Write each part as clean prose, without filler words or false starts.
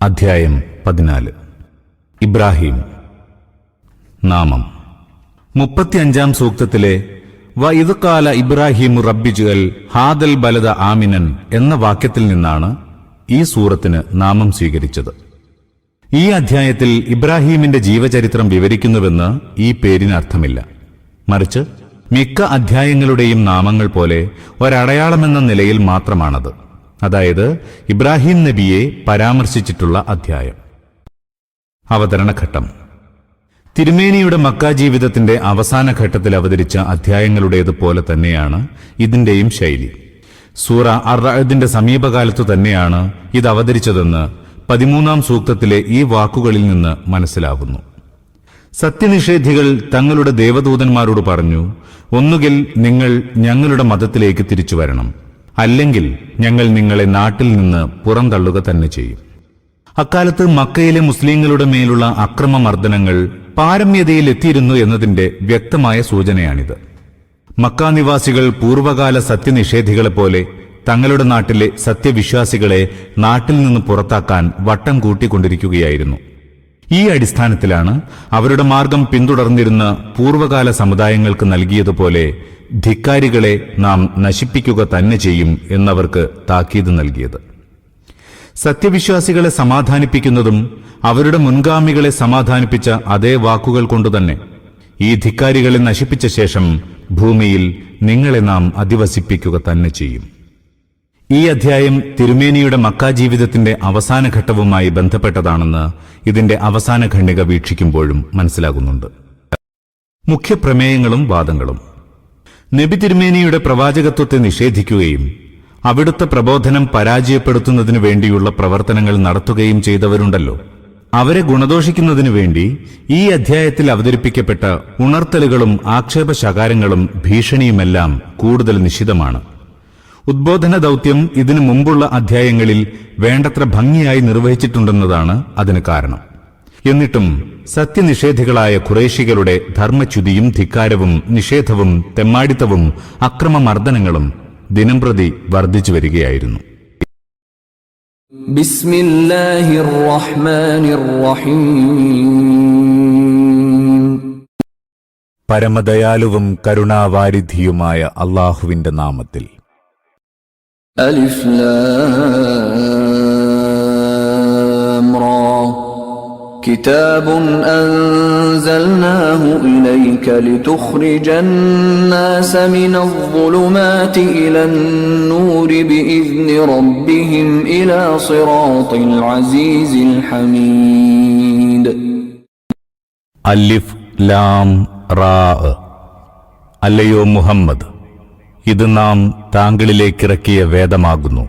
അധ്യായം 14. ഇബ്രാഹിം. നാമം. 35-ാം സൂക്തത്തിലെ വഇദ് ഖാല ഇബ്രാഹിമു റബ്ബിജ്അൽ ഹാദൽ ബലദ ആമിനൻ എന്ന വാക്യത്തിൽ നിന്നാണ് ഈ സൂറത്തിന് നാമം സ്വീകരിച്ചത്. ഈ അധ്യായത്തിൽ ഇബ്രാഹീമിന്റെ ജീവചരിത്രം വിവരിക്കുന്നുവെന്ന് ഈ പേരിന് അർത്ഥമില്ല. മറിച്ച് മിക്ക അധ്യായങ്ങളുടെയും നാമങ്ങൾ പോലെ ഒരടയാളമെന്ന നിലയിൽ മാത്രമാണത്. അതായത് ഇബ്രാഹിം നബിയെ പരാമർശിച്ചിട്ടുള്ള അധ്യായം. അവതരണഘട്ടം. തിരുമേനിയുടെ മക്ക ജീവിതത്തിന്റെ അവസാന ഘട്ടത്തിൽ അവതരിച്ച അധ്യായങ്ങളുടേതുപോലെ തന്നെയാണ് ഇതിന്റെയും ശൈലി. സൂറ അർ-റഅദിന്റെ സമീപകാലത്തു തന്നെയാണ് ഇത് അവതരിച്ചതെന്ന് 13-ാം സൂക്തത്തിലെ ഈ വാക്കുകളിൽ നിന്ന് മനസ്സിലാകുന്നു. സത്യനിഷേധികൾ തങ്ങളുടെ ദേവദൂതന്മാരോട് പറഞ്ഞു, ഒന്നുകിൽ നിങ്ങൾ ഞങ്ങളുടെ മതത്തിലേക്ക് തിരിച്ചു വരണം, അല്ലെങ്കിൽ ഞങ്ങൾ നിങ്ങളെ നാട്ടിൽ നിന്ന് പുറന്തള്ളുക തന്നെ ചെയ്യും. അക്കാലത്ത് മക്കയിലെ മുസ്ലിങ്ങളുടെ മേലുള്ള അക്രമമർദ്ദനങ്ങൾ പാരമ്യതയിൽ എത്തിയിരുന്നു എന്നതിന്റെ വ്യക്തമായ സൂചനയാണിത്. മക്ക നിവാസികൾ പൂർവകാല സത്യനിഷേധികളെപ്പോലെ തങ്ങളുടെ നാട്ടിലെ സത്യവിശ്വാസികളെ നാട്ടിൽ നിന്ന് പുറത്താക്കാൻ വട്ടം കൂട്ടിക്കൊണ്ടിരിക്കുകയായിരുന്നു. ഈ അടിസ്ഥാനത്തിലാണ് അവരുടെ മാർഗം പിന്തുടർന്നിരുന്ന പൂർവകാല സമുദായങ്ങൾക്ക് നൽകിയതുപോലെ ധിക്കാരികളെ നാം നശിപ്പിക്കുക തന്നെ ചെയ്യും എന്നവർക്ക് താക്കീത് നൽകിയത്. സത്യവിശ്വാസികളെ സമാധാനിപ്പിക്കുന്നതും അവരുടെ മുൻഗാമികളെ സമാധാനിപ്പിച്ച അതേ വാക്കുകൾ കൊണ്ടുതന്നെ ഈ ധിക്കാരികളെ നശിപ്പിച്ച ശേഷം ഭൂമിയിൽ നിങ്ങളെ നാം അധിവസിപ്പിക്കുക തന്നെ ചെയ്യും. ഈ അധ്യായം തിരുമേനിയുടെ മക്ക ജീവിതത്തിന്റെ അവസാന ഘട്ടവുമായി ബന്ധപ്പെട്ടതാണെന്ന് ഇതിന്റെ അവസാന ഖണ്ഡിക വീക്ഷിക്കുമ്പോഴും മനസ്സിലാകുന്നുണ്ട്. മുഖ്യപ്രമേയങ്ങളും വാദങ്ങളും. നബി തിരുമേനിയുടെ പ്രവാചകത്വത്തെ നിഷേധിക്കുകയും അവിടുത്തെ പ്രബോധനം പരാജയപ്പെടുത്തുന്നതിനു വേണ്ടിയുള്ള പ്രവർത്തനങ്ങൾ നടത്തുകയും ചെയ്തവരുണ്ടല്ലോ, അവരെ ഗുണദോഷിക്കുന്നതിനു വേണ്ടി ഈ അധ്യായത്തിൽ അവതരിപ്പിക്കപ്പെട്ട ഉണർത്തലുകളും ആക്ഷേപശകാരങ്ങളും ഭീഷണിയുമെല്ലാം കൂടുതൽ നിശിതമാണ്. ഉദ്ബോധന ദൌത്യം ഇതിനു മുമ്പുള്ള അധ്യായങ്ങളിൽ വേണ്ടത്ര ഭംഗിയായി നിർവഹിച്ചിട്ടുണ്ടെന്നതാണ് അതിന് കാരണം. എന്നിട്ടും സത്യനിഷേധികളായ ഖുറൈശികളുടെ ധർമ്മച്യുതിയും ധിക്കാരവും നിഷേധവും തെമ്മാടിത്തവും അക്രമമർദ്ദനങ്ങളും ദിനംപ്രതി വർദ്ധിച്ചു വരികയായിരുന്നു. ബിസ്മില്ലാഹിർ റഹ്മാനിർ റഹീം. പരമദയാലുവും കരുണാവാരിധിയുമായ അല്ലാഹുവിന്റെ നാമത്തിൽ. അലിഫ് ലാം റാ. كتاب أنزلناه إليك لتخرج الناس من الظلمات إلى النور بإذن ربهم إلى صراط العزيز الحميد. അലിഫ് ലാം റാ. അല്ലയോ മുഹമ്മദ്, ഇത് നാം താങ്കളിലേക്കിറക്കിയ വേദമാകുന്നു.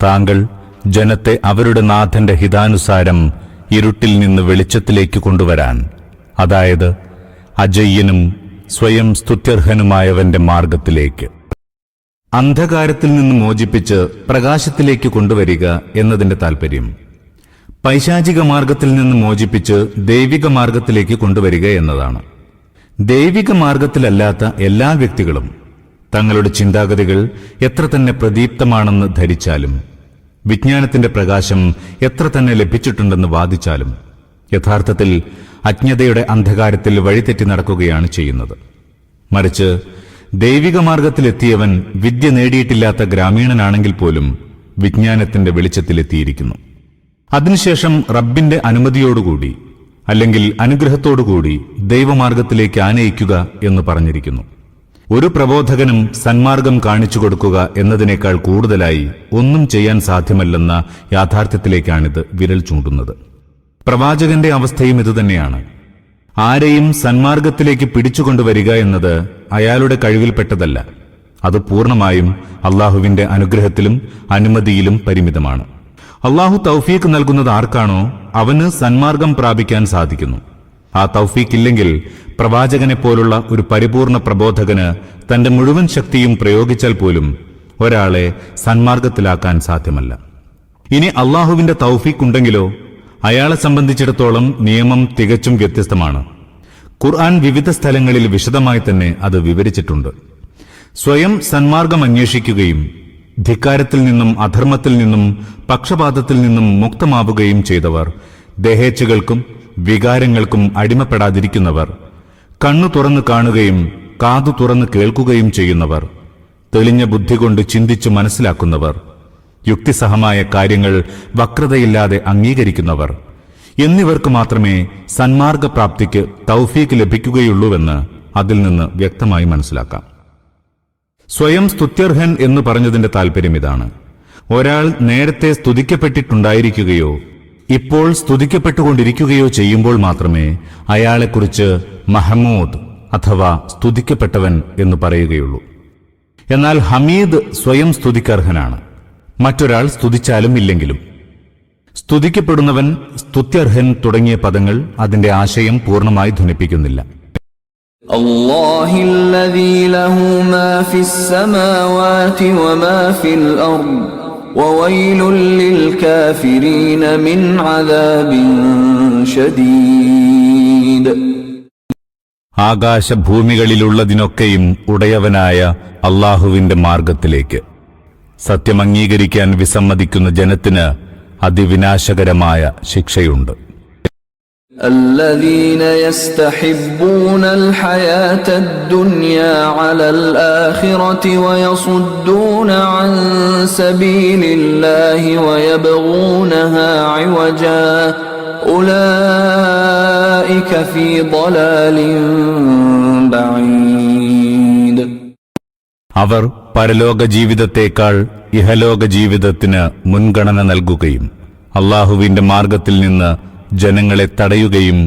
താങ്കൾ ജനത്തെ അവരുടെ നാഥന്റെ ഹിതാനുസാരം ഇരുട്ടിൽ നിന്ന് വെളിച്ചത്തിലേക്ക് കൊണ്ടുവരാൻ, അതായത് അജയ്യനും സ്വയം സ്തുത്യർഹനുമായവന്റെ മാർഗത്തിലേക്ക്, അന്ധകാരത്തിൽ നിന്ന് മോചിപ്പിച്ച് പ്രകാശത്തിലേക്ക് കൊണ്ടുവരിക എന്നതിന്റെ താൽപര്യം. പൈശാചിക മാർഗത്തിൽ നിന്ന് മോചിപ്പിച്ച് ദൈവിക മാർഗത്തിലേക്ക് കൊണ്ടുവരിക എന്നതാണ്. ദൈവിക മാർഗത്തിലല്ലാത്ത എല്ലാ വ്യക്തികളും തങ്ങളുടെ ചിന്താഗതികൾ എത്ര തന്നെ പ്രദീപ്തമാണെന്ന് ധരിച്ചാലും, വിജ്ഞാനത്തിന്റെ പ്രകാശം എത്ര തന്നെ ലഭിച്ചിട്ടുണ്ടെന്ന് വാദിച്ചാലും, യഥാർത്ഥത്തിൽ അജ്ഞതയുടെ അന്ധകാരത്തിൽ വഴിതെറ്റി നടക്കുകയാണ് ചെയ്യുന്നത്. മറിച്ച് ദൈവിക മാർഗത്തിലെത്തിയവൻ വിദ്യ നേടിയിട്ടില്ലാത്ത ഗ്രാമീണനാണെങ്കിൽ പോലും വിജ്ഞാനത്തിന്റെ വെളിച്ചത്തിലെത്തിയിരിക്കുന്നു. അതിനുശേഷം റബ്ബിന്റെ അനുമതിയോടുകൂടി അല്ലെങ്കിൽ അനുഗ്രഹത്തോടുകൂടി ദൈവമാർഗത്തിലേക്ക് ആനയിക്കുക എന്ന് പറഞ്ഞിരിക്കുന്നു. ഒരു പ്രബോധകനും സന്മാർഗം കാണിച്ചു കൊടുക്കുക എന്നതിനേക്കാൾ കൂടുതലായി ഒന്നും ചെയ്യാൻ സാധ്യമല്ലെന്ന യാഥാർത്ഥ്യത്തിലേക്കാണിത് വിരൽ ചൂണ്ടുന്നത്. പ്രവാചകന്റെ അവസ്ഥയും ഇതുതന്നെയാണ്. ആരെയും സന്മാർഗത്തിലേക്ക് പിടിച്ചുകൊണ്ടുവരിക എന്നത് അയാളുടെ കഴിവിൽപ്പെട്ടതല്ല. അത് പൂർണ്ണമായും അള്ളാഹുവിന്റെ അനുഗ്രഹത്തിലും അനുമതിയിലും പരിമിതമാണ്. അള്ളാഹു തൗഫീഖ് നൽകുന്നത് ആർക്കാണോ അവന് സന്മാർഗം പ്രാപിക്കാൻ സാധിക്കുന്നു. ആ തൗഫീഖില്ലെങ്കിൽ പ്രവാചകനെപ്പോലുള്ള ഒരു പരിപൂർണ പ്രബോധകന് തന്റെ മുഴുവൻ ശക്തിയും പ്രയോഗിച്ചാൽ പോലും ഒരാളെ സന്മാർഗത്തിലാക്കാൻ സാധ്യമല്ല. ഇനി അള്ളാഹുവിന്റെ തൗഫീഖ് ഉണ്ടെങ്കിലോ അയാളെ സംബന്ധിച്ചിടത്തോളം നിയമം തികച്ചും വ്യത്യസ്തമാണ്. ഖുർആൻ വിവിധ സ്ഥലങ്ങളിൽ വിശദമായി തന്നെ അത് വിവരിച്ചിട്ടുണ്ട്. സ്വയം സന്മാർഗം അന്വേഷിക്കുകയും ധിക്കാരത്തിൽ നിന്നും അധർമ്മത്തിൽ നിന്നും പക്ഷപാതത്തിൽ നിന്നും മുക്തമാവുകയും ചെയ്തവർ, ദേഹേച്ഛകൾക്കും വികാരങ്ങൾക്കും അടിമപ്പെടാതിരിക്കുന്നവർ, കണ്ണു തുറന്നു കാണുകയും കാതു തുറന്നു കേൾക്കുകയും ചെയ്യുന്നവർ, തെളിഞ്ഞ ബുദ്ധി കൊണ്ട് ചിന്തിച്ചു മനസ്സിലാക്കുന്നവർ, യുക്തിസഹമായ കാര്യങ്ങൾ വക്രതയില്ലാതെ അംഗീകരിക്കുന്നവർ എന്നിവർക്ക് മാത്രമേ സന്മാർഗപ്രാപ്തിക്ക് തൗഫീക്ക് ലഭിക്കുകയുള്ളൂവെന്ന് അതിൽ നിന്ന് വ്യക്തമായി മനസ്സിലാക്കാം. സ്വയം സ്തുത്യർഹൻ എന്ന് പറഞ്ഞതിന്റെ താൽപര്യം ഇതാണ്: ഒരാൾ നേരത്തെ സ്തുതിക്കപ്പെട്ടിട്ടുണ്ടായിരിക്കുകയോ ഇപ്പോൾ സ്തുതിക്കപ്പെട്ടുകൊണ്ടിരിക്കുകയോ ചെയ്യുമ്പോൾ മാത്രമേ അയാളെക്കുറിച്ച് മഹമൂദ് അഥവാ സ്തുതിക്കപ്പെട്ടവൻ എന്ന് പറയുകയുള്ളൂ. എന്നാൽ ഹമീദ് സ്വയം സ്തുതിക്കർഹനാണ്, മറ്റൊരാൾ സ്തുതിച്ചാലും ഇല്ലെങ്കിലും. സ്തുതിക്കപ്പെടുന്നവൻ, സ്തുത്യർഹൻ തുടങ്ങിയ പദങ്ങൾ അതിന്റെ ആശയം പൂർണ്ണമായി ധ്വനിപ്പിക്കുന്നില്ല. അല്ലാഹില്ലദീ ലഹു മാ ഫിസ് സമാവാതി വമാ ഫിൽ അർദ് വവൈലുൽ ലിൽ കാഫിരീന മിൻ അദാബിൻ ശദീദ്. ആകാശഭൂമികളിലുള്ളതിനൊക്കെയും ഉടയവനായ അല്ലാഹുവിന്റെ മാർഗത്തിലേക്ക് സത്യമംഗീകരിക്കാൻ വിസമ്മതിക്കുന്ന ജനത്തിന് അതിവിനാശകരമായ ശിക്ഷയുണ്ട്. الذين يستحبون الحياة الدنيا على الآخرة ويصدون عن سبيل الله ويبغونها عوجا أولئك في ضلال بعيد. അവർ പരലോക ജീവിതത്തേക്കാൾ ഇഹലോക ജീവിതത്തിന് മുൻഗണന നൽകുകയും അല്ലാഹുവിന്റെ മാർഗത്തിൽ നിന്ന് ജനങ്ങളെ തടയുകയും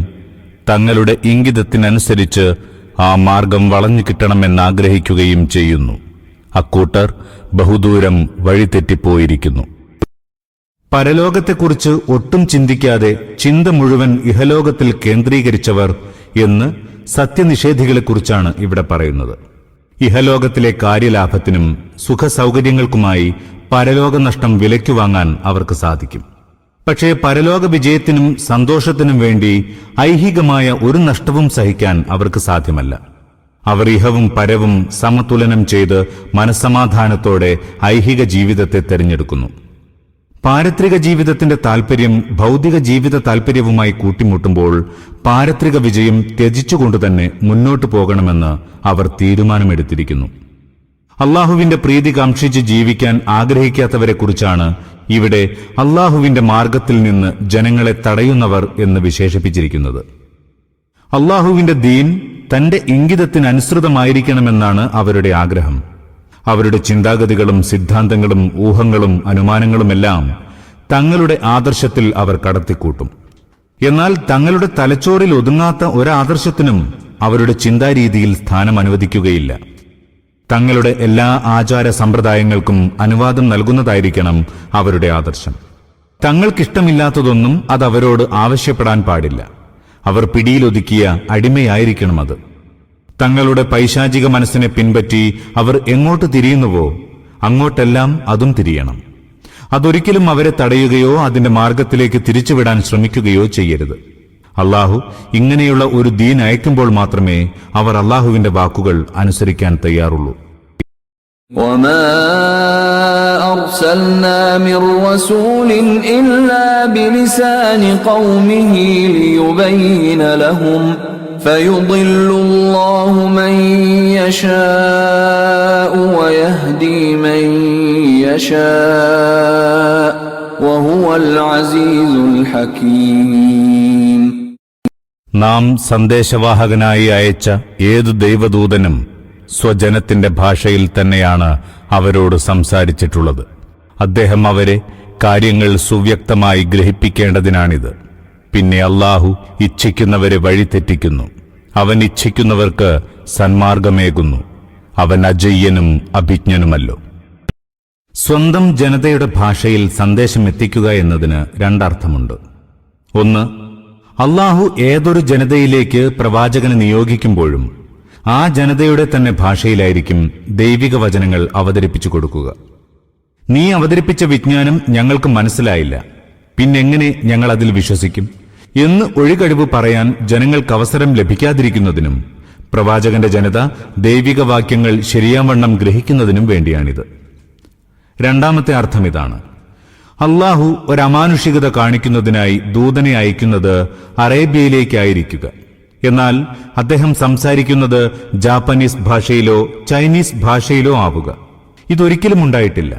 തങ്ങളുടെ ഇംഗിതത്തിനനുസരിച്ച് ആ മാർഗം വളഞ്ഞു കിട്ടണമെന്നാഗ്രഹിക്കുകയും ചെയ്യുന്നു. അക്കൂട്ടർ ബഹുദൂരം വഴിതെറ്റിപ്പോയിരിക്കുന്നു. പരലോകത്തെക്കുറിച്ച് ഒട്ടും ചിന്തിക്കാതെ ചിന്ത മുഴുവൻ ഇഹലോകത്തിൽ കേന്ദ്രീകരിച്ചവർ എന്ന് സത്യനിഷേധികളെക്കുറിച്ചാണ് ഇവിടെ പറയുന്നത്. ഇഹലോകത്തിലെ കാര്യലാഭത്തിനും സുഖസൗകര്യങ്ങൾക്കുമായി പരലോക നഷ്ടം വിലയ്ക്കു വാങ്ങാൻ അവർക്ക് സാധിക്കും. പക്ഷേ പരലോക വിജയത്തിനും സന്തോഷത്തിനും വേണ്ടി ഐഹികമായ ഒരു നഷ്ടവും സഹിക്കാൻ അവർക്ക് സാധ്യമല്ല. അവർ ഇഹവും പരവും സമതുലനം ചെയ്ത് മനസ്സമാധാനത്തോടെ ഐഹിക ജീവിതത്തെ തെരഞ്ഞെടുക്കുന്നു. പാരത്രിക ജീവിതത്തിന്റെ താൽപര്യം ഭൗതിക ജീവിത താൽപര്യവുമായി കൂട്ടിമുട്ടുമ്പോൾ പാരത്രിക വിജയം ത്യജിച്ചുകൊണ്ടുതന്നെ മുന്നോട്ടു പോകണമെന്ന് അവർ തീരുമാനമെടുത്തിരിക്കുന്നു. അല്ലാഹുവിന്റെ പ്രീതി കാംക്ഷിച്ച് ജീവിക്കാൻ ആഗ്രഹിക്കാത്തവരെക്കുറിച്ചാണ് ഇവിടെ അല്ലാഹുവിന്റെ മാർഗത്തിൽ നിന്ന് ജനങ്ങളെ തടയുന്നവർ എന്ന് വിശേഷിപ്പിച്ചിരിക്കുന്നത്. അല്ലാഹുവിന്റെ ദീൻ തന്റെ ഇംഗിതത്തിനനുസൃതമായിരിക്കണമെന്നാണ് അവരുടെ ആഗ്രഹം. അവരുടെ ചിന്താഗതികളും സിദ്ധാന്തങ്ങളും ഊഹങ്ങളും അനുമാനങ്ങളുമെല്ലാം തങ്ങളുടെ ആദർശത്തിൽ അവർ കടത്തിക്കൂട്ടും. എന്നാൽ തങ്ങളുടെ തലച്ചോറിൽ ഒതുങ്ങാത്ത ഒരാദർശത്തിനും അവരുടെ ചിന്താരീതിയിൽ സ്ഥാനം അനുവദിക്കുകയില്ല. തങ്ങളുടെ എല്ലാ ആചാര സമ്പ്രദായങ്ങൾക്കും അനുവാദം നൽകുന്നതായിരിക്കണം അവരുടെ ആദർശം. തങ്ങൾക്കിഷ്ടമില്ലാത്തതൊന്നും അതവരോട് ആവശ്യപ്പെടാൻ പാടില്ല. അവർ പിടിയിലൊതുക്കിയ അടിമയായിരിക്കണം അത്. തങ്ങളുടെ പൈശാചിക മനസ്സിനെ പിൻപറ്റി അവർ എങ്ങോട്ട് തിരിയുന്നുവോ അങ്ങോട്ടെല്ലാം അതും തിരിയണം. അതൊരിക്കലും അവരെ തടയുകയോ അതിന്റെ മാർഗത്തിലേക്ക് തിരിച്ചുവിടാൻ ശ്രമിക്കുകയോ ചെയ്യരുത്. അല്ലാഹു ഇങ്ങനെയുള്ള ഒരു ദീൻ അയക്കുമ്പോൾ മാത്രമേ അവർ അല്ലാഹുവിന്റെ വാക്കുകൾ അനുസരിക്കാൻ തയ്യാറുള്ളൂ. وما أرسلنا من رسول إلا بلسان قومه ليبين لهم فيضل الله من يشاء ويهدي من يشاء وهو العزيز الحكيم. നാം സന്ദേശവാഹകനായി അയച്ച ഏതു ദൈവദൂതനും സ്വജനത്തിന്റെ ഭാഷയിൽ തന്നെയാണ് അവരോട് സംസാരിച്ചിട്ടുള്ളത്. അദ്ദേഹം അവരെ കാര്യങ്ങൾ സുവ്യക്തമായി ഗ്രഹിപ്പിക്കേണ്ടതിനാണിത്. പിന്നെ അല്ലാഹു ഇച്ഛിക്കുന്നവരെ വഴിതെറ്റിക്കുന്നു. അവൻ ഇച്ഛിക്കുന്നവർക്ക് സന്മാർഗമേകുന്നു. അവൻ അജയ്യനും അഭിജ്ഞനുമല്ലോ. സ്വന്തം ജനതയുടെ ഭാഷയിൽ സന്ദേശം എത്തിക്കുക എന്നതിന് രണ്ടർത്ഥമുണ്ട്. ഒന്ന്, അല്ലാഹു ഏതൊരു ജനതയിലേക്ക് പ്രവാചകനെ നിയോഗിക്കുമ്പോഴും ആ ജനതയുടെ തന്നെ ഭാഷയിലായിരിക്കും ദൈവിക വചനങ്ങൾ അവതരിപ്പിച്ചു കൊടുക്കുക. നീ അവതരിപ്പിച്ച വിജ്ഞാനം ഞങ്ങൾക്ക് മനസ്സിലായില്ല, പിന്നെങ്ങനെ ഞങ്ങൾ അതിൽ വിശ്വസിക്കും എന്ന് ഒഴികഴിവ് പറയാൻ ജനങ്ങൾക്ക് അവസരം ലഭിക്കാതിരിക്കുന്നതിനും പ്രവാചകന്റെ ജനത ദൈവിക വാക്യങ്ങൾ ശരിയാവണ്ണം ഗ്രഹിക്കുന്നതിനും വേണ്ടിയാണിത്. രണ്ടാമത്തെ അർത്ഥം ഇതാണ്: അള്ളാഹു ഒരമാനുഷികത കാണിക്കുന്നതിനായി ദൂതനെ അയക്കുന്നത് അറേബ്യയിലേക്കായിരിക്കുക. എന്നാൽ അദ്ദേഹം സംസാരിക്കുന്നത് ജാപ്പനീസ് ഭാഷയിലോ ചൈനീസ് ഭാഷയിലോ ആവുക. ഇതൊരിക്കലും ഉണ്ടായിട്ടില്ല.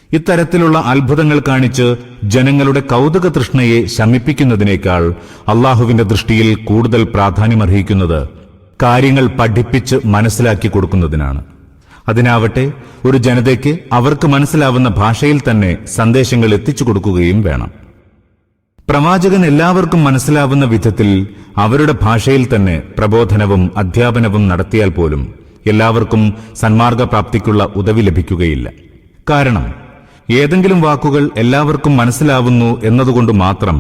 ഇത്തരത്തിലുള്ള അത്ഭുതങ്ങൾ കാണിച്ച് ജനങ്ങളുടെ കൗതുക തൃഷ്ണയെ ശമിപ്പിക്കുന്നതിനേക്കാൾ അള്ളാഹുവിന്റെ ദൃഷ്ടിയിൽ കൂടുതൽ പ്രാധാന്യമർഹിക്കുന്നത് കാര്യങ്ങൾ പഠിപ്പിച്ച് മനസ്സിലാക്കി കൊടുക്കുന്നതിനാണ്. അതിനാവട്ടെ ഒരു ജനതയ്ക്ക് അവർക്ക് മനസ്സിലാവുന്ന ഭാഷയിൽ തന്നെ സന്ദേശങ്ങൾ എത്തിച്ചു കൊടുക്കുകയും വേണം. പ്രവാചകൻ എല്ലാവർക്കും മനസ്സിലാവുന്ന വിധത്തിൽ അവരുടെ ഭാഷയിൽ തന്നെ പ്രബോധനവും അധ്യാപനവും നടത്തിയാൽ പോലും എല്ലാവർക്കും സന്മാർഗപ്രാപ്തിക്കുള്ള ഉദവി ലഭിക്കുകയില്ല. കാരണം ഏതെങ്കിലും വാക്കുകൾ എല്ലാവർക്കും മനസ്സിലാവുന്നു എന്നതുകൊണ്ട് മാത്രം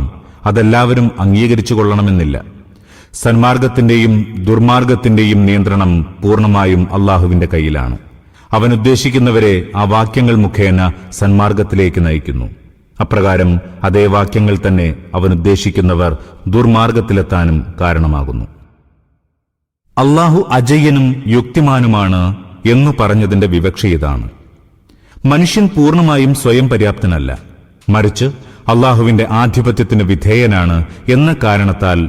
അതെല്ലാവരും അംഗീകരിച്ചു കൊള്ളണമെന്നില്ല. സന്മാർഗത്തിന്റെയും ദുർമാർഗത്തിന്റെയും നിയന്ത്രണം പൂർണ്ണമായും അള്ളാഹുവിന്റെ കയ്യിലാണ്. അവൻ ഉദ്ദേശിക്കുന്നവരെ ആ വാക്യങ്ങൾ മുഖേന സന്മാർഗത്തിലേക്ക് നയിക്കുന്നു. അപ്രകാരം അതേ വാക്യങ്ങൾ തന്നെ അവൻ ഉദ്ദേശിക്കുന്നവർ ദുർമാർഗത്തിലെത്താനും കാരണമാകുന്നു. അള്ളാഹു അജയ്യനും യുക്തിമാനുമാണ് എന്നു പറഞ്ഞതിന്റെ വിവക്ഷ ഇതാണ്: മനുഷ്യൻ പൂർണ്ണമായും സ്വയം പര്യാപ്തനല്ല, മറിച്ച് അള്ളാഹുവിന്റെ ആധിപത്യത്തിന് വിധേയനാണ് എന്ന കാരണത്താൽ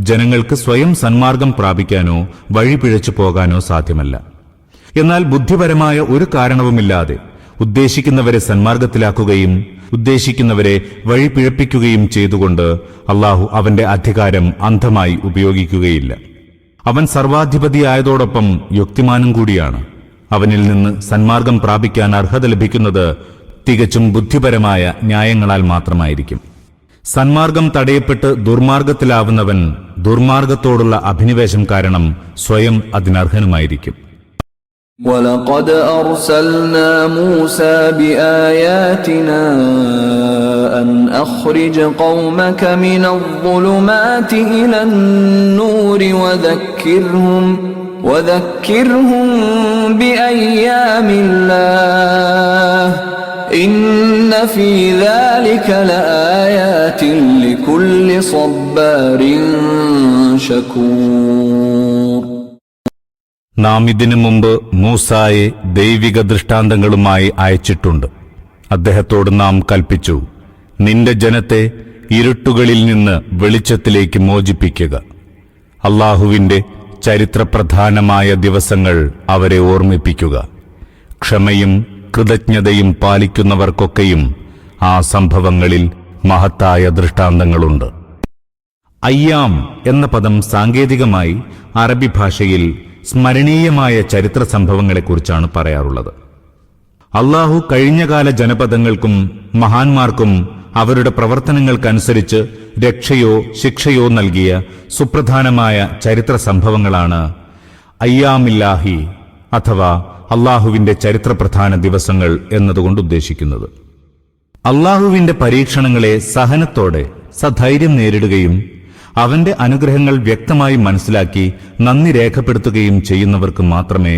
ജനങ്ങൾക്ക് സ്വയം സന്മാർഗം പ്രാപിക്കാനോ വഴിപിഴച്ചു പോകാനോ സാധ്യമല്ല. എന്നാൽ ബുദ്ധിപരമായ ഒരു കാരണവുമില്ലാതെ ഉദ്ദേശിക്കുന്നവരെ സന്മാർഗത്തിലാക്കുകയും ഉദ്ദേശിക്കുന്നവരെ വഴിപിഴപ്പിക്കുകയും ചെയ്തുകൊണ്ട് അള്ളാഹു അവന്റെ അധികാരം അന്ധമായി ഉപയോഗിക്കുകയില്ല. അവൻ സർവാധിപതിയായതോടൊപ്പം യുക്തിമാനും കൂടിയാണ്. അവനിൽ നിന്ന് സന്മാർഗം പ്രാപിക്കാൻ അർഹത ലഭിക്കുന്നത് തികച്ചും ബുദ്ധിപരമായ ന്യായങ്ങളാൽ മാത്രമായിരിക്കും. സന്മാർഗം തടയപ്പെട്ട് ദുർമാർഗത്തിലാവുന്നവൻ ദുർമാർഗത്തോടുള്ള അഭിനിവേശം കാരണം സ്വയം അതിനർഹനുമായിരിക്കും. وَلَقَدْ أَرْسَلْنَا مُوسَى بِآيَاتِنَا أَنْ أَخْرِجْ قَوْمَكَ مِنَ الظُّلُمَاتِ إِلَى النُّورِ وَذَكِّرْهُمْ بِأَيَّامِ اللَّهِ إِنَّ فِي ذَلِكَ لَآيَاتٍ لِكُلِّ صَبَّارٍ شَكُورٍ. നാം ഇതിനു മുമ്പ് മൂസായെ ദൈവിക ദൃഷ്ടാന്തങ്ങളുമായി അയച്ചിട്ടുണ്ട്. അദ്ദേഹത്തോട് നാം കൽപ്പിച്ചു: നിന്റെ ജനത്തെ ഇരുട്ടുകളിൽ നിന്ന് വെളിച്ചത്തിലേക്ക് മോചിപ്പിക്കുക. അള്ളാഹുവിന്റെ ചരിത്രപ്രധാനമായ ദിവസങ്ങൾ അവരെ ഓർമ്മിപ്പിക്കുക. ക്ഷമയും കൃതജ്ഞതയും പാലിക്കുന്നവർക്കൊക്കെയും ആ സംഭവങ്ങളിൽ മഹത്തായ ദൃഷ്ടാന്തങ്ങളുണ്ട്. അയ്യാം എന്ന പദം സാങ്കേതികമായി അറബി ഭാഷയിൽ സ്മരണീയമായ ചരിത്ര സംഭവങ്ങളെക്കുറിച്ചാണ് പറയാറുള്ളത്. അള്ളാഹു കഴിഞ്ഞകാല ജനപദങ്ങൾക്കും മഹാന്മാർക്കും അവരുടെ പ്രവർത്തനങ്ങൾക്കനുസരിച്ച് രക്ഷയോ ശിക്ഷയോ നൽകിയ സുപ്രധാനമായ ചരിത്ര സംഭവങ്ങളാണ് അയ്യാമില്ലാഹി അഥവാ അള്ളാഹുവിന്റെ ചരിത്രപ്രധാന ദിവസങ്ങൾ എന്നതുകൊണ്ട് ഉദ്ദേശിക്കുന്നത്. അള്ളാഹുവിന്റെ പരീക്ഷണങ്ങളെ സഹനത്തോടെ സധൈര്യം നേരിടുകയും അവന്റെ അനുഗ്രഹങ്ങൾ വ്യക്തമായി മനസ്സിലാക്കി നന്ദി രേഖപ്പെടുത്തുകയും ചെയ്യുന്നവർക്ക് മാത്രമേ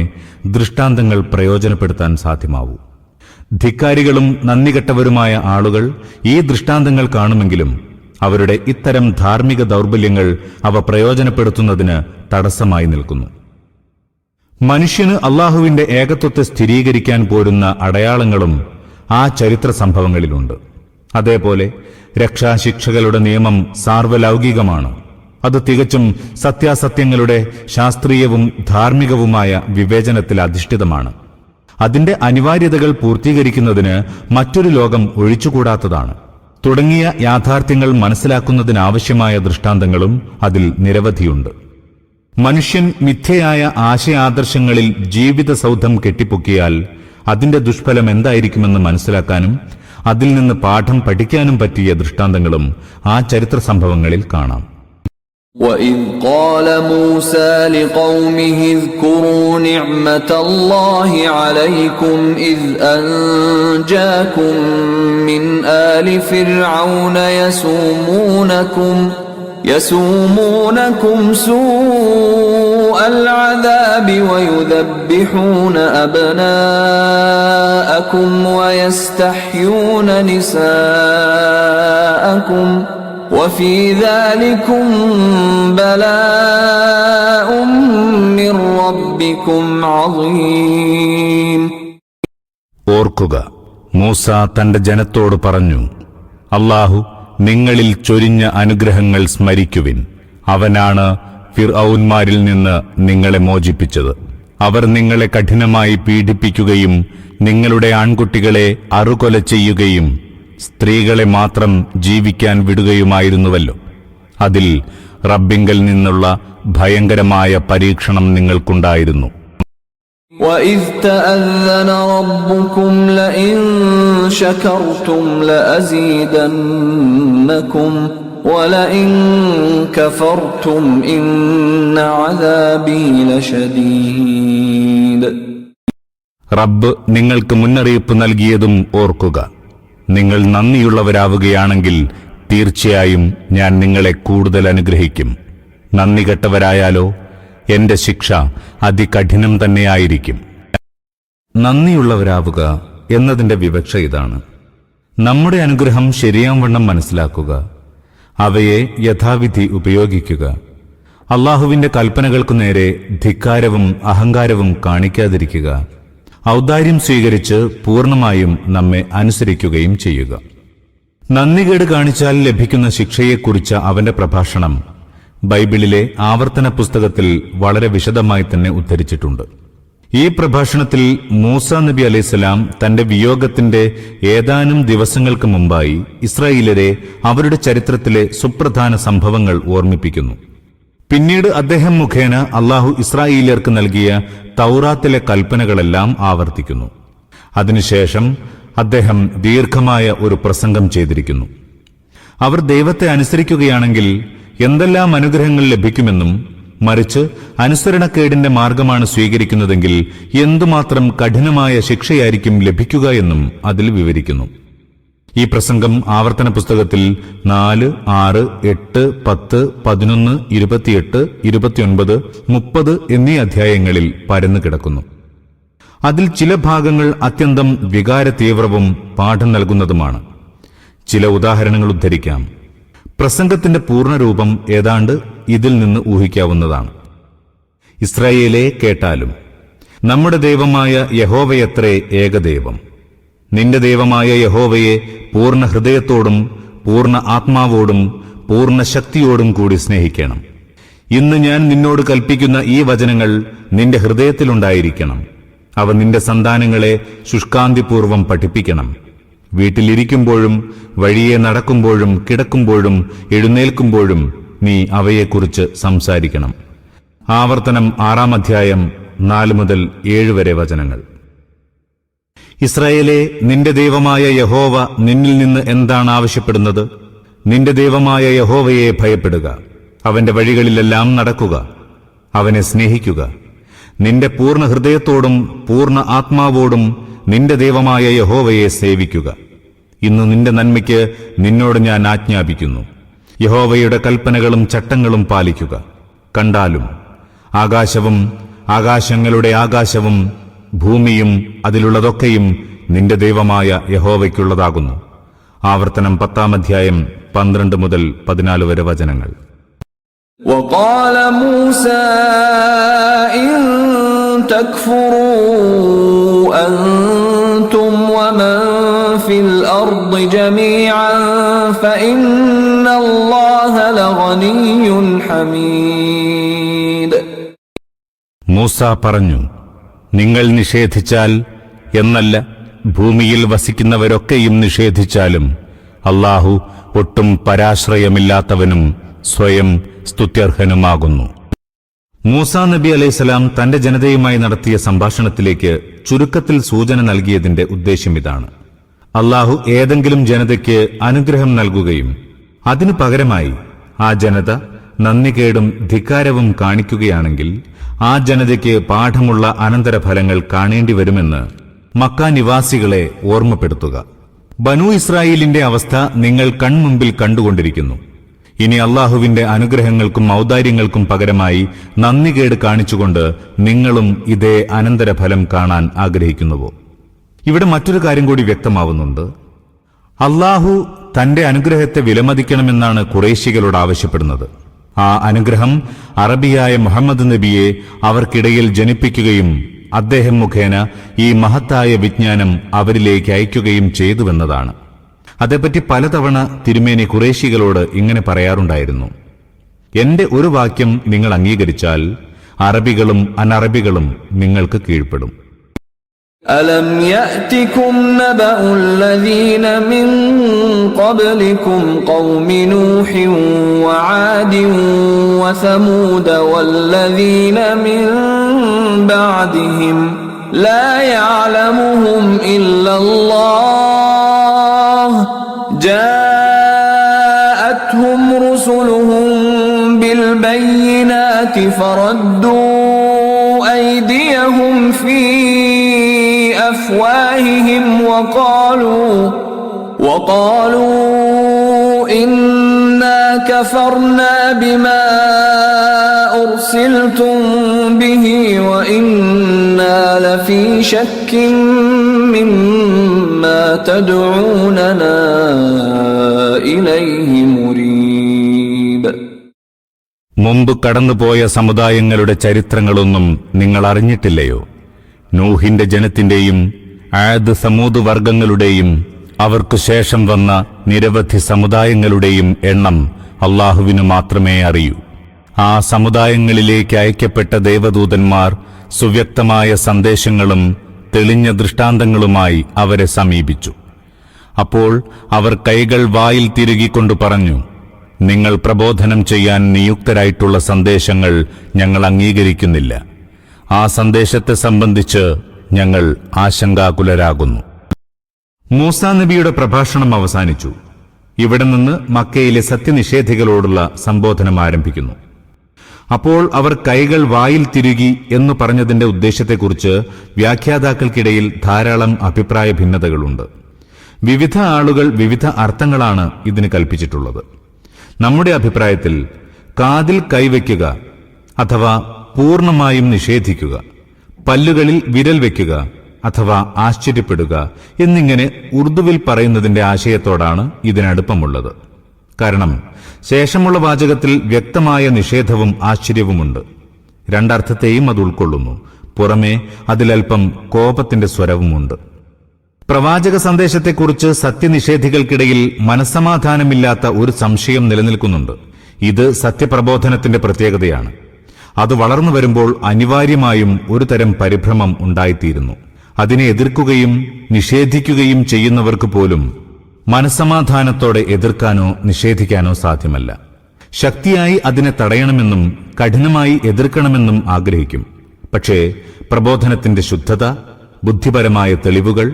ദൃഷ്ടാന്തങ്ങൾ പ്രയോജനപ്പെടുത്താൻ സാധ്യമാവൂ. ധിക്കാരികളും നന്ദികെട്ടവരുമായ ആളുകൾ ഈ ദൃഷ്ടാന്തങ്ങൾ കാണുമെങ്കിലും അവരുടെ ഇത്തരം ധാർമ്മിക ദൗർബല്യങ്ങൾ അവ പ്രയോജനപ്പെടുത്തുന്നതിന് തടസ്സമായി നിൽക്കുന്നു. മനുഷ്യന് അള്ളാഹുവിന്റെ ഏകത്വത്തെ സ്ഥിരീകരിക്കാൻ പോരുന്ന അടയാളങ്ങളും ആ ചരിത്ര സംഭവങ്ങളിലുണ്ട്. അതേപോലെ രക്ഷാശിക്ഷകളുടെ നിയമം സാർവലൗകികമാണ്. അത് തികച്ചും സത്യാസത്യങ്ങളുടെ ശാസ്ത്രീയവും ധാർമ്മികവുമായ വിവേചനത്തിൽ അധിഷ്ഠിതമാണ്. അതിന്റെ അനിവാര്യതകൾ പൂർത്തീകരിക്കുന്നതിന് മറ്റൊരു ലോകം ഒഴിച്ചുകൂടാത്തതാണ്. തുടങ്ങിയ യാഥാർത്ഥ്യങ്ങൾ മനസ്സിലാക്കുന്നതിനാവശ്യമായ ദൃഷ്ടാന്തങ്ങളും അതിൽ നിരവധിയുണ്ട്. മനുഷ്യൻ മിഥ്യയായ ആശയാദർശങ്ങളിൽ ജീവിത സൗധം കെട്ടിപ്പൊക്കിയാൽ അതിന്റെ ദുഷ്ഫലം എന്തായിരിക്കുമെന്ന് മനസ്സിലാക്കാനും അതിൽ നിന്ന് പാഠം പഠിക്കാനും പറ്റിയ ദൃഷ്ടാന്തങ്ങളും ആ ചരിത്ര സംഭവങ്ങളിൽ കാണാം. وَإِذْ قَالَ مُوسَى لِقَوْمِهِ اذْكُرُوا نِعْمَةَ اللَّهِ عَلَيْكُمْ إِذْ أَنْجَاكُمْ مِنْ آلِ فِرْعَوْنَ يَسُومُونَكُمْ سُوءَ الْعَذَابِ وَيُذَبِّحُونَ أَبْنَاءَكُمْ وَيَسْتَحْيُونَ نِسَاءَكُمْ وَفِي ذَلِكُمْ بَلَاءٌ مِّن رَّبِّكُمْ عَظِيمٌ. ഓർക്കുക, മൂസ തന്റെ ജനത്തോട് പറഞ്ഞു, അല്ലാഹു നിങ്ങളിൽ ചൊരിഞ്ഞ അനുഗ്രഹങ്ങൾ സ്മരിക്കുവിൻ. അവനാണ് ഫിർഔന്മാരിൽ നിന്ന് നിങ്ങളെ മോചിപ്പിച്ചത്. അവർ നിങ്ങളെ കഠിനമായി പീഡിപ്പിക്കുകയും നിങ്ങളുടെ ആൺകുട്ടികളെ അറുകൊല ചെയ്യുകയും സ്ത്രീകളെ മാത്രം ജീവിക്കാൻ വിടുകയുമായിരുന്നുവല്ലോ. അതിൽ റബ്ബിങ്കൽ നിന്നുള്ള ഭയങ്കരമായ പരീക്ഷണം നിങ്ങൾക്കുണ്ടായിരുന്നു. وَإِذْ تَأَذَّنَ رَبُّكُمْ لَئِن شَكَرْتُمْ لَأَزِيدَنَّكُمْ وَلَئِن كَفَرْتُمْ إِنَّ عَذَابِي لَشَدِيدٌ. റബ്ബ് നിങ്ങൾക്ക് മുന്നറിയിപ്പ് നൽകിയതും ഓർക്കുക. നിങ്ങൾ നന്ദിയുള്ളവരാവുകയാണെങ്കിൽ തീർച്ചയായും ഞാൻ നിങ്ങളെ കൂടുതൽ അനുഗ്രഹിക്കും. നന്ദി കെട്ടവരായാലോ എന്റെ ശിക്ഷ അതികഠിനം തന്നെയായിരിക്കും. നന്ദിയുള്ളവരാവുക എന്നതിന്റെ വിവക്ഷ ഇതാണ്: നമ്മുടെ അനുഗ്രഹം ശരിയാംവണ്ണം മനസ്സിലാക്കുക, അവയെ യഥാവിധി ഉപയോഗിക്കുക, അള്ളാഹുവിന്റെ കൽപ്പനകൾക്കു നേരെ ധിക്കാരവും അഹങ്കാരവും കാണിക്കാതിരിക്കുക, ഔദാര്യം സ്വീകരിച്ച് പൂർണ്ണമായും നമ്മെ അനുസരിക്കുകയും ചെയ്യുക. നന്ദികേട് കാണിച്ചാൽ ലഭിക്കുന്ന ശിക്ഷയെക്കുറിച്ച അവന്റെ പ്രഭാഷണം ബൈബിളിലെ ആവർത്തന പുസ്തകത്തിൽ വളരെ വിശദമായി തന്നെ ഉദ്ധരിച്ചിട്ടുണ്ട്. ഈ പ്രഭാഷണത്തിൽ മൂസ നബി അലൈഹിസ്സലാം തന്റെ വിയോഗത്തിന്റെ ഏതാനും ദിവസങ്ങൾക്ക് മുമ്പായി ഇസ്രായേലരെ അവരുടെ ചരിത്രത്തിലെ സുപ്രധാന സംഭവങ്ങൾ ഓർമ്മിപ്പിക്കുന്നു. പിന്നീട് അദ്ദേഹം മുഖേന അള്ളാഹു ഇസ്രായേലിയർക്ക് നൽകിയ തൗറാത്തിലെ കൽപ്പനകളെല്ലാം ആവർത്തിക്കുന്നു. അതിനുശേഷം അദ്ദേഹം ദീർഘമായ ഒരു പ്രസംഗം ചെയ്തിരിക്കുന്നു. അവർ ദൈവത്തെ അനുസരിക്കുകയാണെങ്കിൽ എന്തെല്ലാം അനുഗ്രഹങ്ങൾ ലഭിക്കുമെന്നും, മറിച്ച് അനുസരണക്കേടിന്റെ മാർഗമാണ് സ്വീകരിക്കുന്നതെങ്കിൽ എന്തുമാത്രം കഠിനമായ ശിക്ഷയായിരിക്കും ലഭിക്കുക എന്നും അതിൽ വിവരിക്കുന്നു. ഈ പ്രസംഗം ആവർത്തന പുസ്തകത്തിൽ 4, 6, 8, 10, 11, 28, 29, 30 എന്നീ അധ്യായങ്ങളിൽ പരന്നു കിടക്കുന്നു. അതിൽ ചില ഭാഗങ്ങൾ അത്യന്തം വികാരതീവ്രവും പാഠം നൽകുന്നതുമാണ്. ചില ഉദാഹരണങ്ങൾ ഉദ്ധരിക്കാം. പ്രസംഗത്തിന്റെ പൂർണ്ണരൂപം ഏതാണ്ട് ഇതിൽ നിന്ന് ഊഹിക്കാവുന്നതാണ്: ഇസ്രായേലേ കേട്ടാലും, നമ്മുടെ ദൈവമായ യഹോവയത്രേ ഏകദൈവം. നിന്റെ ദൈവമായ യഹോവയെ പൂർണ്ണ ഹൃദയത്തോടും പൂർണ്ണ ആത്മാവോടും പൂർണ്ണ ശക്തിയോടും കൂടി സ്നേഹിക്കണം. ഇന്ന് ഞാൻ നിന്നോട് കൽപ്പിക്കുന്ന ഈ വചനങ്ങൾ നിന്റെ ഹൃദയത്തിലുണ്ടായിരിക്കണം. അവ നിന്റെ സന്താനങ്ങളെ ശുഷ്കാന്തിപൂർവം പഠിപ്പിക്കണം. വീട്ടിലിരിക്കുമ്പോഴും വഴിയെ നടക്കുമ്പോഴും കിടക്കുമ്പോഴും എഴുന്നേൽക്കുമ്പോഴും നീ അവയെക്കുറിച്ച് സംസാരിക്കണം. ആവർത്തനം 6-ാം അധ്യായം 4 മുതൽ 7 വരെ വചനങ്ങൾ. ഇസ്രായേലേ, നിന്റെ ദൈവമായ യഹോവ നിന്നിൽ നിന്ന് എന്താണ് ആവശ്യപ്പെടുന്നത്? നിന്റെ ദൈവമായ യഹോവയെ ഭയപ്പെടുക, അവന്റെ വഴികളിലെല്ലാം നടക്കുക, അവനെ സ്നേഹിക്കുക. നിന്റെ പൂർണ്ണ ഹൃദയത്തോടും പൂർണ്ണ ആത്മാവോടും നിന്റെ ദൈവമായ യഹോവയെ സേവിക്കുക. ഇന്ന് നിന്റെ നന്മയ്ക്ക് നിന്നോട് ഞാൻ ആജ്ഞാപിക്കുന്നു. യഹോവയുടെ കൽപ്പനകളും ചട്ടങ്ങളും പാലിക്കുക. കണ്ടാലും ആകാശവും ആകാശങ്ങളുടെ ആകാശവും ഭൂമിയും അതിലുള്ളതൊക്കെയും നിന്റെ ദൈവമായ യഹോവയ്ക്കുള്ളതാകുന്നു. ആവർത്തനം 10-ാം അധ്യായം 12 മുതൽ 14 വരെ വചനങ്ങൾ. وقال موسى إن تكفروا أنتم ومن في الأرض جميعا فإن الله لغني حميد. മൂസ പറഞ്ഞു, നിങ്ങൾ നിഷേധിച്ചാൽ എന്നല്ല, ഭൂമിയിൽ വസിക്കുന്നവരൊക്കെയും നിഷേധിച്ചാലും അല്ലാഹു ഒട്ടും പരാശ്രയമില്ലാത്തവനും സ്വയം സ്തുത്യർഹനുമാകുന്നു. മൂസാ നബി അലൈഹിസ്സലാം തന്റെ ജനതയുമായി നടത്തിയ സംഭാഷണത്തിലേക്ക് ചുരുക്കത്തിൽ സൂചന നൽകിയതിന്റെ ഉദ്ദേശ്യം ഇതാണ്: അല്ലാഹു ഏതെങ്കിലും ജനതയ്ക്ക് അനുഗ്രഹം നൽകുകയും അതിനു പകരമായി ആ ജനത നന്ദികേടും ധിക്കാരവും കാണിക്കുകയാണെങ്കിൽ ആ ജനതയ്ക്ക് പാഠമുള്ള അനന്തരഫലങ്ങൾ കാണേണ്ടി വരുമെന്ന് മക്ക നിവാസികളെ ഓർമ്മപ്പെടുത്തുക. ബനൂ ഇസ്രായേലിന്റെ അവസ്ഥ നിങ്ങൾ കൺമുമ്പിൽ കണ്ടുകൊണ്ടിരിക്കുന്നു. ഇനി അള്ളാഹുവിന്റെ അനുഗ്രഹങ്ങൾക്കും ഔദാര്യങ്ങൾക്കും പകരമായി നന്ദികേട് കാണിച്ചുകൊണ്ട് നിങ്ങളും ഇതേ അനന്തരഫലം കാണാൻ ആഗ്രഹിക്കുന്നുവോ? ഇവിടെ മറ്റൊരു കാര്യം കൂടി വ്യക്തമാവുന്നുണ്ട്. അള്ളാഹു തന്റെ അനുഗ്രഹത്തെ വിലമതിക്കണമെന്നാണ് ഖുറൈശികളോട് ആവശ്യപ്പെടുന്നത്. ആ അനുഗ്രഹം അറബിയായ മുഹമ്മദ് നബിയെ അവർക്കിടയിൽ ജനിപ്പിക്കുകയും അദ്ദേഹം മുഖേന ഈ മഹത്തായ വിജ്ഞാനം അവരിലേക്ക് അയക്കുകയും ചെയ്തുവെന്നതാണ്. അതേപ്പറ്റി പലതവണ തിരുമേനി ഖുറൈശികളോട് ഇങ്ങനെ പറയാറുണ്ടായിരുന്നു: എന്റെ ഒരു വാക്യം നിങ്ങൾ അംഗീകരിച്ചാൽ അറബികളും അനറബികളും നിങ്ങൾക്ക് കീഴ്പ്പെടും. ألم يأتكم نبأ الذين من قبلكم قوم نوح وعاد وثمود والذين من بعدهم لا يعلمهم إلا الله جاءتهم رسلهم بالبينات فردوا أيديهم في أفواههم وقالوا إنا كفرنا بما أرسلتم به وإنا لفي شك مما تدعوننا إليه مريب. മുമ്പ് കടന്നുപോയ സമുദായങ്ങളുടെ ചരിത്രങ്ങളൊന്നും നിങ്ങൾ അറിഞ്ഞിട്ടില്ലയോ? നൂഹിന്റെ ജനത്തിന്റെയും ആദ് സമൂദ് വർഗങ്ങളുടെയും അവർക്കു ശേഷം വന്ന നിരവധി സമുദായങ്ങളുടെയും എണ്ണം അല്ലാഹുവിനു മാത്രമേ അറിയൂ. ആ സമുദായങ്ങളിലേക്ക് അയക്കപ്പെട്ട ദേവദൂതന്മാർ സുവ്യക്തമായ സന്ദേശങ്ങളും തെളിഞ്ഞ ദൃഷ്ടാന്തങ്ങളുമായി അവരെ സമീപിച്ചു. അപ്പോൾ അവർ കൈകൾ വായിൽ തിരുകിക്കൊണ്ടു പറഞ്ഞു: നിങ്ങൾ പ്രബോധനം ചെയ്യാൻ നിയുക്തരായിട്ടുള്ള സന്ദേശങ്ങൾ ഞങ്ങൾ അംഗീകരിക്കുന്നില്ല. ആ സന്ദേശത്തെ സംബന്ധിച്ച് ഞങ്ങൾ ആശങ്കാകുലരാകുന്നു. മൂസാ നബിയുടെ പ്രഭാഷണം അവസാനിച്ചു. ഇവിടെ നിന്ന് മക്കയിലെ സത്യനിഷേധികളോടുള്ള സംബോധനം ആരംഭിക്കുന്നു. അപ്പോൾ അവർ കൈകൾ വായിൽ തിരുകി എന്നു പറഞ്ഞതിന്റെ ഉദ്ദേശത്തെക്കുറിച്ച് വ്യാഖ്യാതാക്കൾക്കിടയിൽ ധാരാളം അഭിപ്രായ ഭിന്നതകളുണ്ട്. വിവിധ ആളുകൾ വിവിധ അർത്ഥങ്ങളാണ് ഇതിന് കൽപ്പിച്ചിട്ടുള്ളത്. നമ്മുടെ അഭിപ്രായത്തിൽ കാതിൽ കൈവയ്ക്കുക അഥവാ പൂർണ്ണമായും നിഷേധിക്കുക, പല്ലുകളിൽ വിരൽ വയ്ക്കുക അഥവാ ആശ്ചര്യപ്പെടുക എന്നിങ്ങനെ ഉറുദുവിൽ പറയുന്നതിന്റെ ആശയത്തോടാണ് ഇതിനടുപ്പമുള്ളത്. കാരണം ശേഷമുള്ള വാചകത്തിൽ വ്യക്തമായ നിഷേധവും ആശ്ചര്യവുമുണ്ട്. രണ്ടർത്ഥത്തെയും അത് ഉൾക്കൊള്ളുന്നു. പുറമേ അതിലൽപ്പം കോപത്തിന്റെ സ്വരവുമുണ്ട്. പ്രവാചക സന്ദേശത്തെക്കുറിച്ച് സത്യനിഷേധികൾക്കിടയിൽ മനസ്സമാധാനമില്ലാത്ത ഒരു സംശയം നിലനിൽക്കുന്നുണ്ട്. ഇത് സത്യപ്രബോധനത്തിന്റെ പ്രത്യേകതയാണ്. അത് വളർന്നു വരുമ്പോൾ അനിവാര്യമായും ഒരു തരം പരിഭ്രമം ഉണ്ടായിത്തീരുന്നു. അതിനെ എതിർക്കുകയും നിഷേധിക്കുകയും ചെയ്യുന്നവർക്ക് പോലും മനസ്സമാധാനത്തോടെ എതിർക്കാനോ നിഷേധിക്കാനോ സാധ്യമല്ല. ശക്തിയായി അതിനെ തടയണമെന്നും കഠിനമായി എതിർക്കണമെന്നും ആഗ്രഹിക്കും. പക്ഷേ പ്രബോധനത്തിന്റെ ശുദ്ധത, ബുദ്ധിപരമായ തെളിവുകൾ,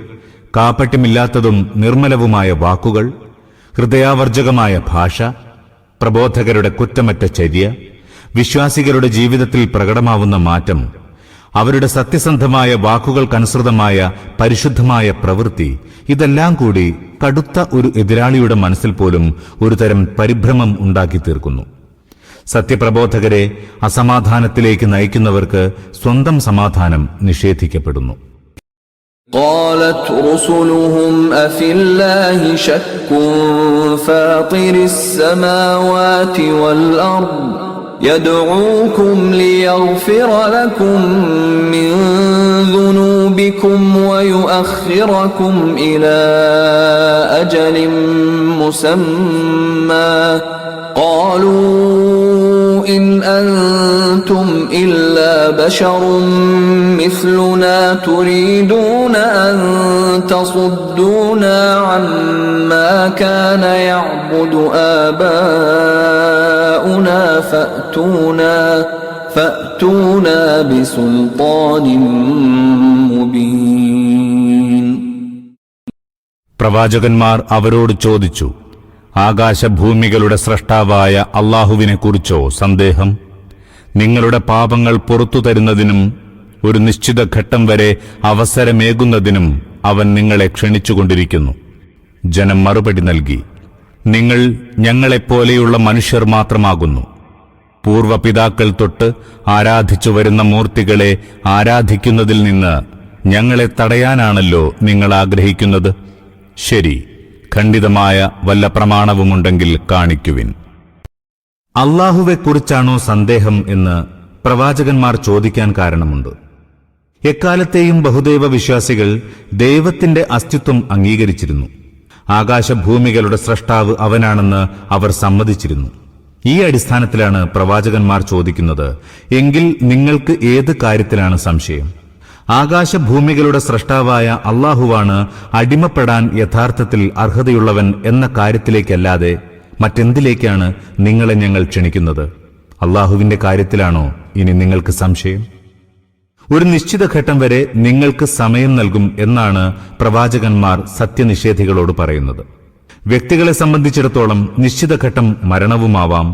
കാപട്യമില്ലാത്തതും നിർമ്മലവുമായ വാക്കുകൾ, ഹൃദയാവർജകമായ ഭാഷ, പ്രബോധകരുടെ കുറ്റമറ്റ ചര്യ, വിശ്വാസികളുടെ ജീവിതത്തിൽ പ്രകടമാവുന്ന മാറ്റം, അവരുടെ സത്യസന്ധമായ വാക്കുകൾക്കനുസൃതമായ പരിശുദ്ധമായ പ്രവൃത്തി, ഇതെല്ലാം കൂടി കടുത്ത ഒരു എതിരാളിയുടെ മനസ്സിൽ പോലും ഒരുതരം പരിഭ്രമം ഉണ്ടാക്കി തീർക്കുന്നു. സത്യപ്രബോധകരെ അസമാധാനത്തിലേക്ക് നയിക്കുന്നവർക്ക് സ്വന്തം സമാധാനം നിഷേധിക്കപ്പെടുന്നു. قالت رسلهم أفي الله شك فاطر السماوات والأرض يدعوكم ليغفر لكم من ذنوبكم ويؤخركم إلى أجل مسمى قالوا إن أنتم إلا بشر مثلنا تريدون أن تصدونا عما كان يعبد آباؤنا فأتونا بسلطان مبين. പ്രവാചകന്മാർ അവരോട് ചോദിച്ചു: ആകാശഭൂമികളുടെ സ്രഷ്ടാവായ അല്ലാഹുവിനെക്കുറിച്ചോ സന്ദേഹം? നിങ്ങളുടെ പാപങ്ങൾ പുറത്തു തരുന്നതിനും ഒരു നിശ്ചിത ഘട്ടം വരെ അവസരമേകുന്നതിനും അവൻ നിങ്ങളെ ക്ഷണിച്ചുകൊണ്ടിരിക്കുന്നു. ജനം മറുപടി നൽകി: നിങ്ങൾ ഞങ്ങളെപ്പോലെയുള്ള മനുഷ്യർ മാത്രമാകുന്നു. പൂർവപിതാക്കൾ തൊട്ട് ആരാധിച്ചു വരുന്ന മൂർത്തികളെ ആരാധിക്കുന്നതിൽ നിന്ന് ഞങ്ങളെ തടയാനാണല്ലോ നിങ്ങൾ ആഗ്രഹിക്കുന്നത്. ശരി, ഖണ്ഡിതമായ വല്ല പ്രമാണവുമുണ്ടെങ്കിൽ കാണിക്കുവിൻ. അല്ലാഹുവെക്കുറിച്ചാണോ സന്ദേഹം എന്ന് പ്രവാചകന്മാർ ചോദിക്കാൻ കാരണമുണ്ട്. എക്കാലത്തെയും ബഹുദൈവ വിശ്വാസികൾ ദൈവത്തിന്റെ അസ്തിത്വം അംഗീകരിച്ചിരുന്നു. ആകാശഭൂമികളുടെ സ്രഷ്ടാവ് അവനാണെന്ന് അവർ സമ്മതിച്ചിരുന്നു. ഈ അടിസ്ഥാനത്തിലാണ് പ്രവാചകന്മാർ ചോദിക്കുന്നത്, എങ്കിൽ നിങ്ങൾക്ക് ഏത് കാര്യത്തിലാണ് സംശയം? ആകാശഭൂമികളുടെ സ്രഷ്ടാവായ അള്ളാഹുവാണ് അടിമപ്പെടാൻ യഥാർത്ഥത്തിൽ അർഹതയുള്ളവൻ എന്ന കാര്യത്തിലേക്കല്ലാതെ മറ്റെന്തിലേക്കാണ് നിങ്ങളെ ഞങ്ങൾ ക്ഷണിക്കുന്നത്? അള്ളാഹുവിന്റെ കാര്യത്തിലാണോ ഇനി നിങ്ങൾക്ക് സംശയം? ഒരു നിശ്ചിത ഘട്ടം വരെ നിങ്ങൾക്ക് സമയം നൽകും എന്നാണ് പ്രവാചകന്മാർ സത്യനിഷേധികളോട് പറയുന്നത്. വ്യക്തികളെ സംബന്ധിച്ചിടത്തോളം നിശ്ചിത ഘട്ടം മരണവുമാവാം,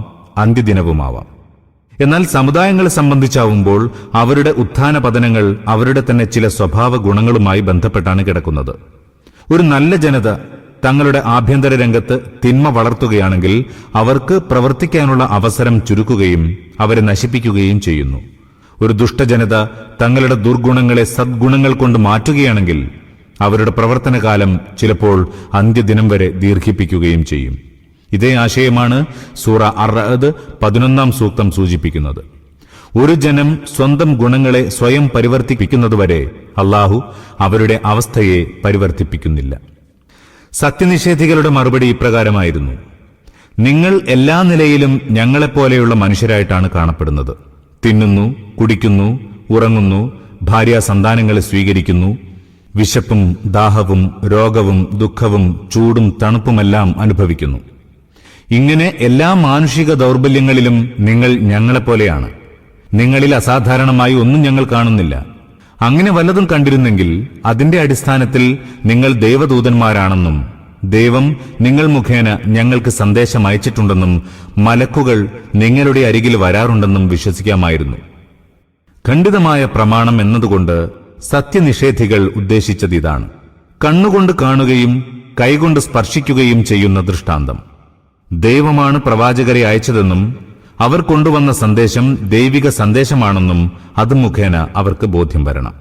അന്ത്യദിനവുമാവാം. എന്നാൽ സമുദായങ്ങളെ സംബന്ധിച്ചാവുമ്പോൾ അവരുടെ ഉത്ഥാന പതനങ്ങൾ അവരുടെ തന്നെ ചില സ്വഭാവ ഗുണങ്ങളുമായി ബന്ധപ്പെട്ടാണ് കിടക്കുന്നത്. ഒരു നല്ല ജനത തങ്ങളുടെ ആഭ്യന്തര രംഗത്ത് തിന്മ വളർത്തുകയാണെങ്കിൽ അവർക്ക് പ്രവർത്തിക്കാനുള്ള അവസരം ചുരുക്കുകയും അവരെ നശിപ്പിക്കുകയും ചെയ്യുന്നു. ഒരു ദുഷ്ടജനത തങ്ങളുടെ ദുർഗുണങ്ങളെ സദ്ഗുണങ്ങൾ കൊണ്ട് മാറ്റുകയാണെങ്കിൽ അവരുടെ പ്രവർത്തനകാലം ചിലപ്പോൾ അന്ത്യദിനം വരെ ദീർഘിപ്പിക്കുകയും ചെയ്യും. ഇതേ ആശയമാണ് സൂറ അർ-റഅദ് 11-ാം സൂക്തം സൂചിപ്പിക്കുന്നത്. ഒരു ജനം സ്വന്തം ഗുണങ്ങളെ സ്വയം പരിവർത്തിപ്പിക്കുന്നതുവരെ അള്ളാഹു അവരുടെ അവസ്ഥയെ പരിവർത്തിപ്പിക്കുന്നില്ല. സത്യനിഷേധികളുടെ മറുപടി ഇപ്രകാരമായിരുന്നു: നിങ്ങൾ എല്ലാ നിലയിലും ഞങ്ങളെപ്പോലെയുള്ള മനുഷ്യരായിട്ടാണ് കാണപ്പെടുന്നത്. തിന്നുന്നു, കുടിക്കുന്നു, ഉറങ്ങുന്നു, ഭാര്യാസന്താനങ്ങളെ സ്വീകരിക്കുന്നു, വിശപ്പും ദാഹവും രോഗവും ദുഃഖവും ചൂടും തണുപ്പുമെല്ലാം അനുഭവിക്കുന്നു. ഇങ്ങനെ എല്ലാ മാനുഷിക ദൗർബല്യങ്ങളിലും നിങ്ങൾ ഞങ്ങളെപ്പോലെയാണ്. നിങ്ങളിൽ അസാധാരണമായി ഒന്നും ഞങ്ങൾ കാണുന്നില്ല. അങ്ങനെ വല്ലതും കണ്ടിരുന്നെങ്കിൽ അതിന്റെ അടിസ്ഥാനത്തിൽ നിങ്ങൾ ദൈവദൂതന്മാരാണെന്നും ദൈവം നിങ്ങൾ മുഖേന ഞങ്ങൾക്ക് സന്ദേശം അയച്ചിട്ടുണ്ടെന്നും മലക്കുകൾ നിങ്ങളുടെ അരികിൽ വരാറുണ്ടെന്നും വിശ്വസിക്കാമായിരുന്നു. ഖണ്ഡിതമായ പ്രമാണം എന്നതുകൊണ്ട് സത്യനിഷേധികൾ ഉദ്ദേശിച്ചത് ഇതാണ്: കണ്ണുകൊണ്ട് കാണുകയും കൈകൊണ്ട് സ്പർശിക്കുകയും ചെയ്യുന്ന ദൃഷ്ടാന്തം. ദൈവമാണ് പ്രവാചകരെ അയച്ചതെന്നും അവർ കൊണ്ടുവന്ന സന്ദേശം ദൈവിക സന്ദേശമാണെന്നും അത് മുഖേന അവർക്ക് ബോധ്യം വരണം.